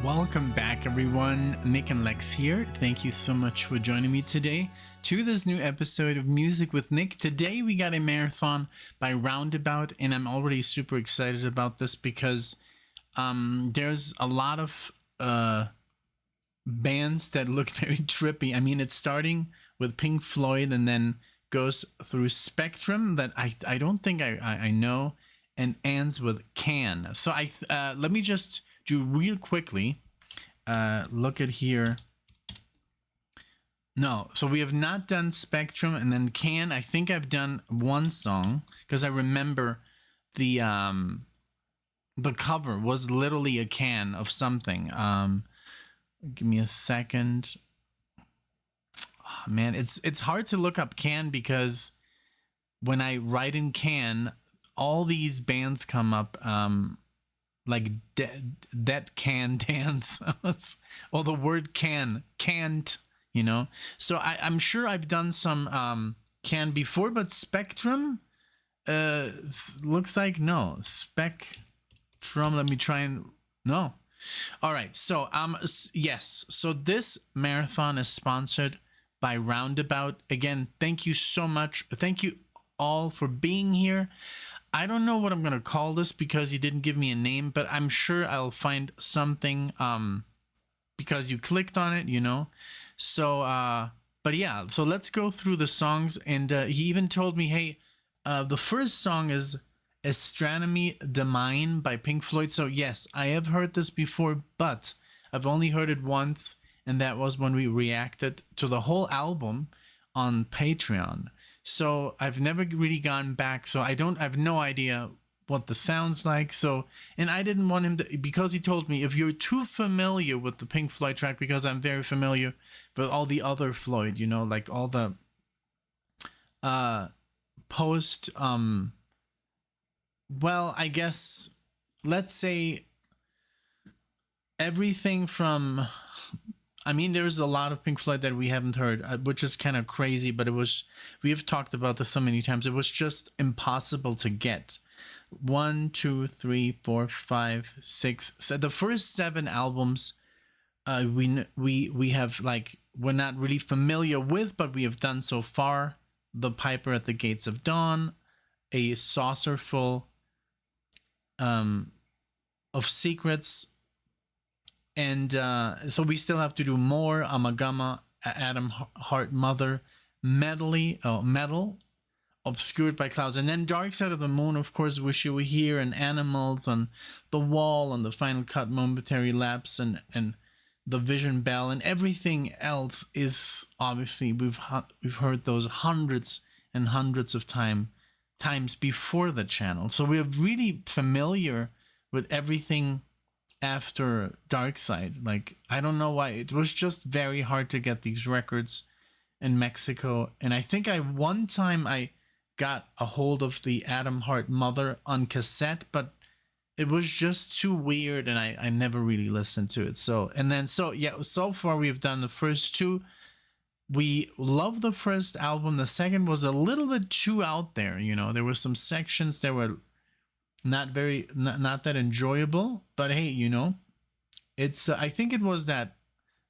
Welcome back, everyone. NicknLex here. Thank you so much for joining me today to this new episode of Music with Nick. Today we got a marathon by Roundabout, and I'm already super excited about this because there's a lot of bands that look very trippy. I mean, it's starting with Pink Floyd and then goes through Spectrum that I don't think I know, and ends with Can. So let me just do real quickly. Look at here. No, so we have not done Spectrum and then Can. I think I've done one song because I remember the cover was literally a can of something. Give me a second. Oh, man, it's hard to look up Can because when I write in Can, all these bands come up. Like that can dance, or the word can't, you know. So I'm sure I've done some can before, but Spectrum looks like no. Spectrum, let me try and no. All right, so yes, so this marathon is sponsored by Roundabout. Again, thank you so much. Thank you all for being here. I don't know what I'm going to call this because you didn't give me a name, but I'm sure I'll find something because you clicked on it, you know. So, but yeah, so let's go through the songs. And he even told me, hey, the first song is Astronomy, Domine by Pink Floyd. So yes, I have heard this before, but I've only heard it once. And that was when we reacted to the whole album on Patreon. So I've never really gone back. So I have no idea what the sounds like. So, and I didn't want him to, because he told me if you're too familiar with the Pink Floyd track, because I'm very familiar with all the other Floyd, you know, like all the post, well, I guess, let's say everything from, I mean, there's a lot of Pink Floyd that we haven't heard, which is kind of crazy, but we have talked about this so many times. It was just impossible to get. 1, 2, 3, 4, 5, 6. So the first 7 albums, we have like, we're not really familiar with, but we have done so far. The Piper at the Gates of Dawn, A Saucerful of Secrets. And so we still have to do more. Amagama, Atom Heart Mother, Metal, Obscured by Clouds, and then Dark Side of the Moon, of course, Wish You Were Here, and Animals, and The Wall, and The Final Cut, Momentary Lapse, and The Vision Bell, and everything else is obviously we've heard those hundreds and hundreds of times before the channel. So we're really familiar with everything after Dark Side. Like, I don't know why, it was just very hard to get these records in Mexico. And I think one time I got a hold of the Atom Heart Mother on cassette, but it was just too weird and I never really listened to it. So far we've done the first 2. We love the first album. The second was a little bit too out there, you know. There were some sections that were not that enjoyable, but hey, you know, it's I think it was that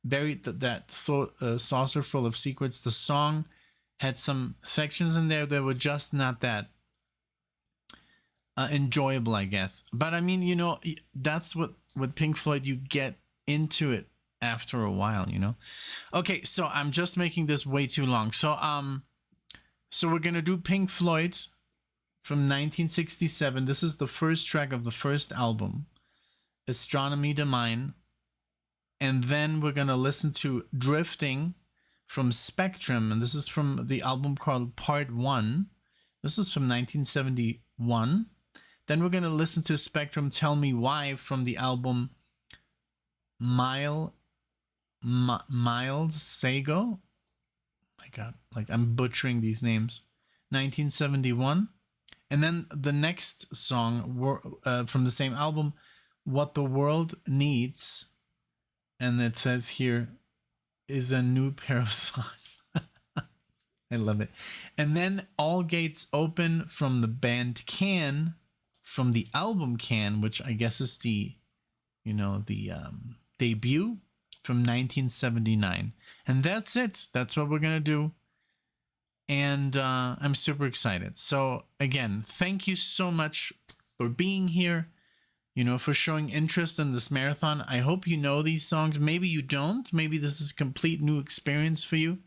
Saucerful of Secrets. The song had some sections in there that were just not that enjoyable, I guess. But I mean, you know, that's what with Pink Floyd, you get into it after a while, you know. Okay, so I'm just making this way too long. So we're gonna do Pink Floyd from 1967. This is the first track of the first album, Astronomy, Domine. And then we're going to listen to Drifting from Spectrum. And this is from the album called Part 1. This is from 1971. Then we're going to listen to Spectrum, Tell Me Why, from the album Miles Sago. My God, like I'm butchering these names. 1971. And then the next song from the same album, What the World Needs, and it says here, is a new pair of socks. I love it. And then All Gates Open from the band Can, from the album Can, which I guess is the, you know, the debut from 1979. And that's it. That's what we're going to do. And I'm super excited. So again, thank you so much for being here, for showing interest in this marathon. I hope you know these songs. Maybe you don't. Maybe this is a complete new experience for you.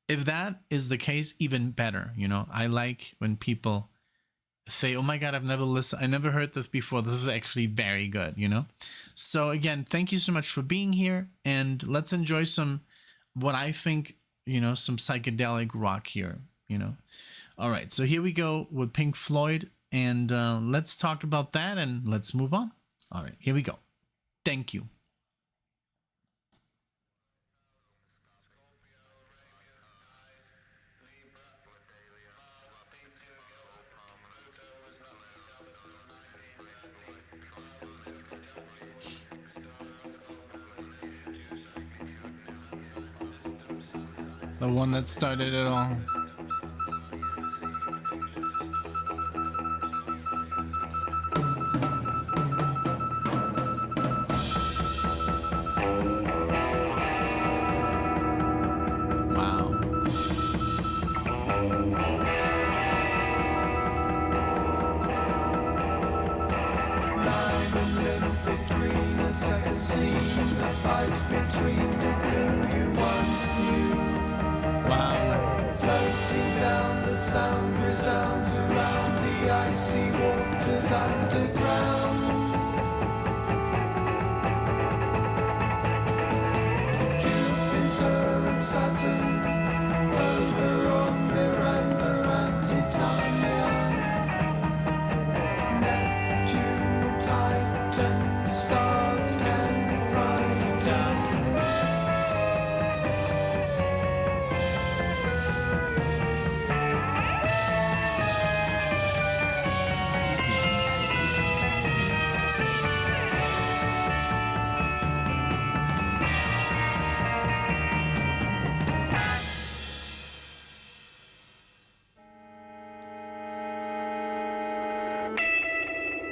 If that is the case, even better. I like when people say, oh my God, I've never listened. I never heard this before. This is actually very good, So again, thank you so much for being here. And let's enjoy some, what I think, some psychedelic rock here, All right, so here we go with Pink Floyd. And let's talk about that and let's move on. All right, here we go. Thank you. The one that started it all.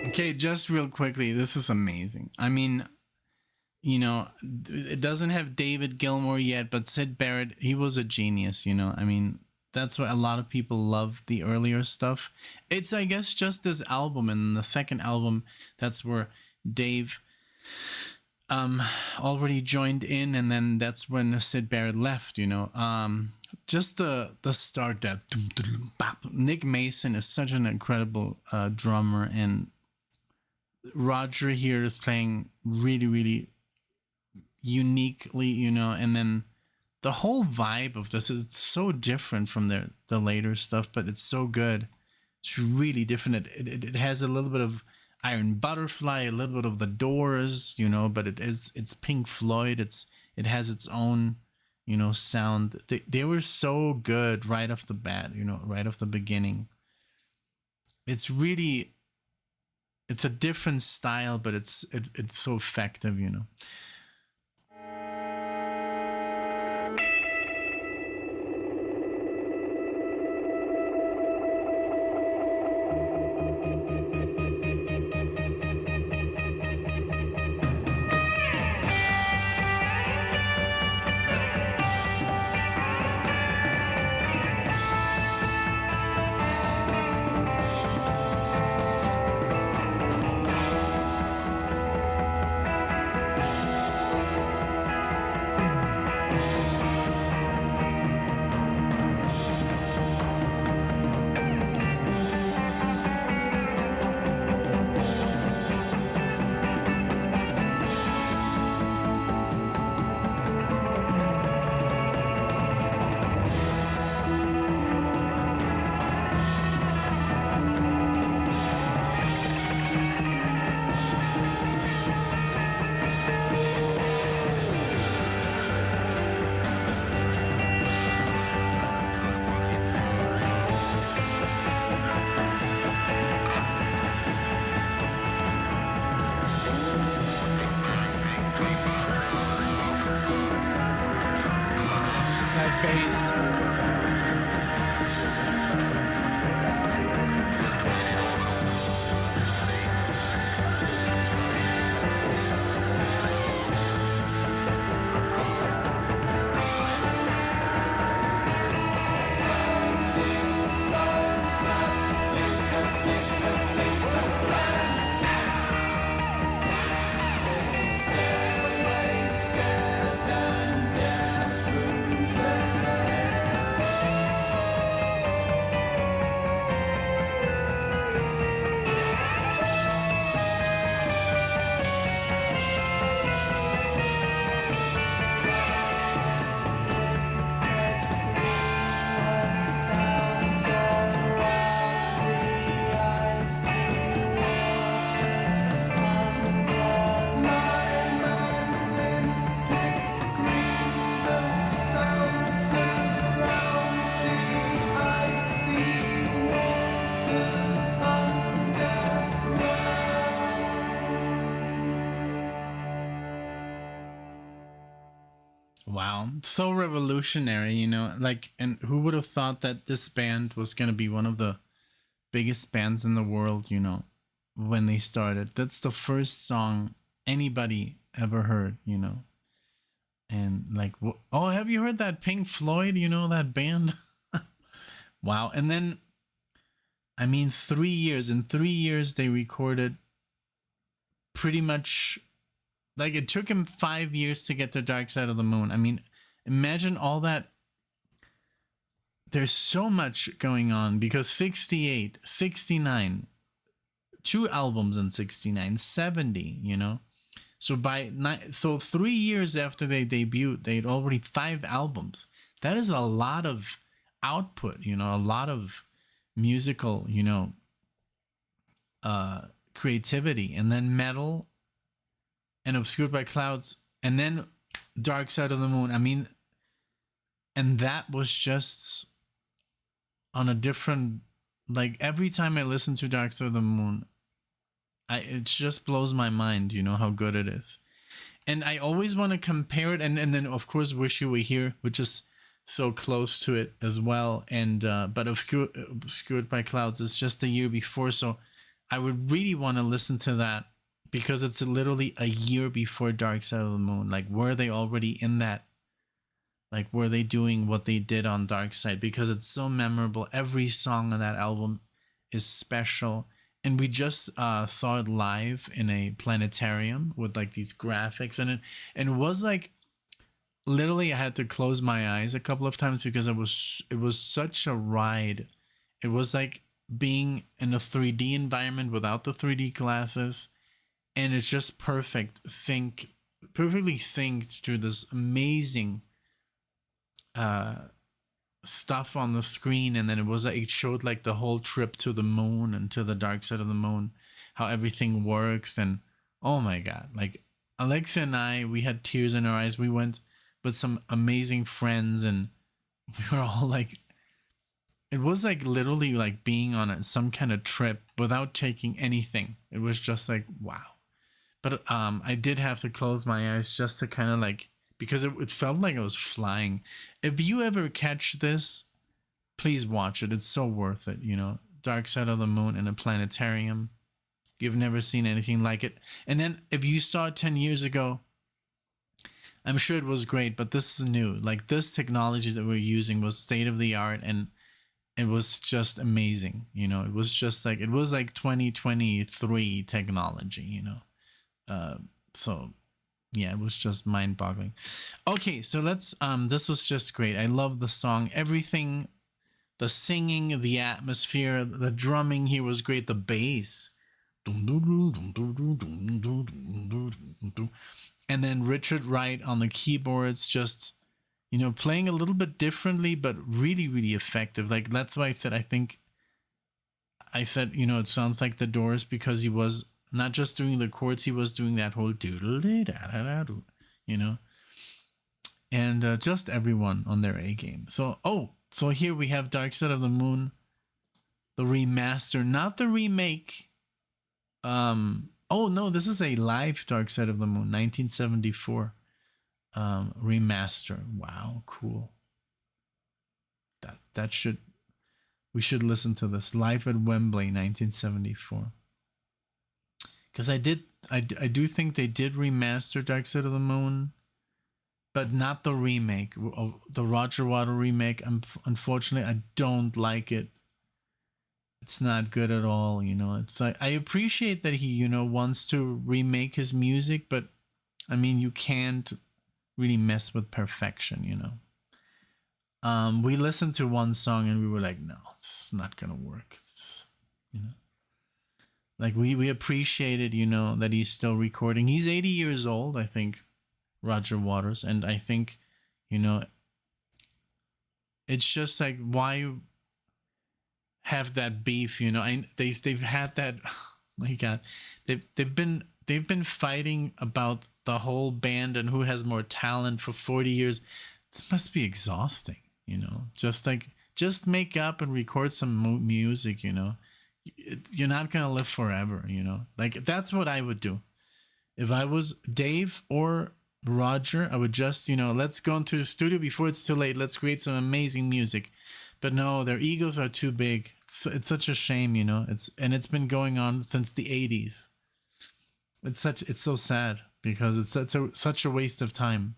Okay, just real quickly, this is amazing. I mean, it doesn't have David Gilmour yet, but Syd Barrett, he was a genius, I mean, that's why a lot of people love the earlier stuff. It's, I guess, just this album, and the second album, that's where Dave already joined in, and then that's when Syd Barrett left, just the start, that Nick Mason is such an incredible drummer, and Roger here is playing really, really uniquely, and then the whole vibe of this is so different from the later stuff, but it's so good. It's really different. It has a little bit of Iron Butterfly, a little bit of the Doors, but it's Pink Floyd. It has its own, sound. They were so good right off the bat, right off the beginning. It's really, it's a different style, but it's so effective, Wow, so revolutionary, you know, like, and who would have thought that this band was going to be one of the biggest bands in the world, you know, when they started. That's the first song anybody ever heard, you know. And like, oh, have you heard that Pink Floyd, you know, that band? Wow. And then, I mean, 3 years. In 3 years, they recorded pretty much, like, it took him 5 years to get to Dark Side of the Moon. I mean, imagine all that. There's so much going on because 68, 69, 2 albums in 69, 70, you know. So so 3 years after they debuted, they'd already 5 albums. That is a lot of output, you know, a lot of musical, you know, creativity. And then Metal and Obscured by Clouds, and then Dark Side of the Moon. I mean, and that was just on a different, like, every time I listen to Dark Side of the Moon, it just blows my mind, you know, how good it is. And I always want to compare it, and then of course Wish You Were Here, which is so close to it as well. And but Obscured by Clouds is just the year before, so I would really want to listen to that because it's literally a year before Dark Side of the Moon. Like, were they already in that? Like, were they doing what they did on Dark Side? Because it's so memorable. Every song on that album is special. And we just saw it live in a planetarium with like these graphics in it. And it was like, literally I had to close my eyes a couple of times because it was such a ride. It was like being in a 3D environment without the 3D glasses. And it's just perfectly synced to this amazing stuff on the screen. And then it showed like the whole trip to the moon and to the dark side of the moon, how everything works. And oh my god, like Alexa and I, we had tears in our eyes. We went with some amazing friends and we were all like, it was like literally like being on some kind of trip without taking anything. It was just like, wow. But I did have to close my eyes just to kind of like, because it felt like I was flying. If you ever catch this, please watch it. It's so worth it, you know. Dark Side of the Moon in a planetarium. You've never seen anything like it. And then if you saw it 10 years ago, I'm sure it was great, but this is new. Like, this technology that we're using was state of the art, and it was just amazing. You know, it was just like, it was like 2023 technology, you know. So yeah, it was just mind-boggling. Okay, so let's this was just great. I love the song. Everything, the singing, the atmosphere, the drumming here was great. The bass. And then Richard Wright on the keyboards, just, you know, playing a little bit differently, but really, really effective. Like, that's why I said, you know, it sounds like the Doors, because he was not just doing the chords, he was doing that whole doodle-dee-da-da-da-doo, you know, and just everyone on their A game. So, so here we have Dark Side of the Moon, the remaster, not the remake. Oh no, this is a live Dark Side of the Moon, 1974 remaster. Wow, cool. We should listen to this live at Wembley, 1974. Because I do think they did remaster Dark Side of the Moon, but not the remake, the Roger Waters remake. Unfortunately, I don't like it. It's not good at all, you know. It's like, I appreciate that he, you know, wants to remake his music, but I mean, you can't really mess with perfection, you know. We listened to one song and we were like, no, it's not gonna work. You know, like we appreciated, you know, that he's still recording. He's 80 years old, I think, Roger Waters, and I think, you know, it's just like, why have that beef, you know? They've had that. Oh my god, they've been fighting about the whole band and who has more talent for 40 years. This must be exhausting, you know. Just make up and record some music, you know. You're not gonna live forever, you know. Like, that's what I would do if I was Dave or Roger, I would just, you know, let's go into the studio before it's too late. Let's create some amazing music. But no, their egos are too big. It's such a shame, you know. It's been going on since the 80s. It's so sad because it's such a waste of time.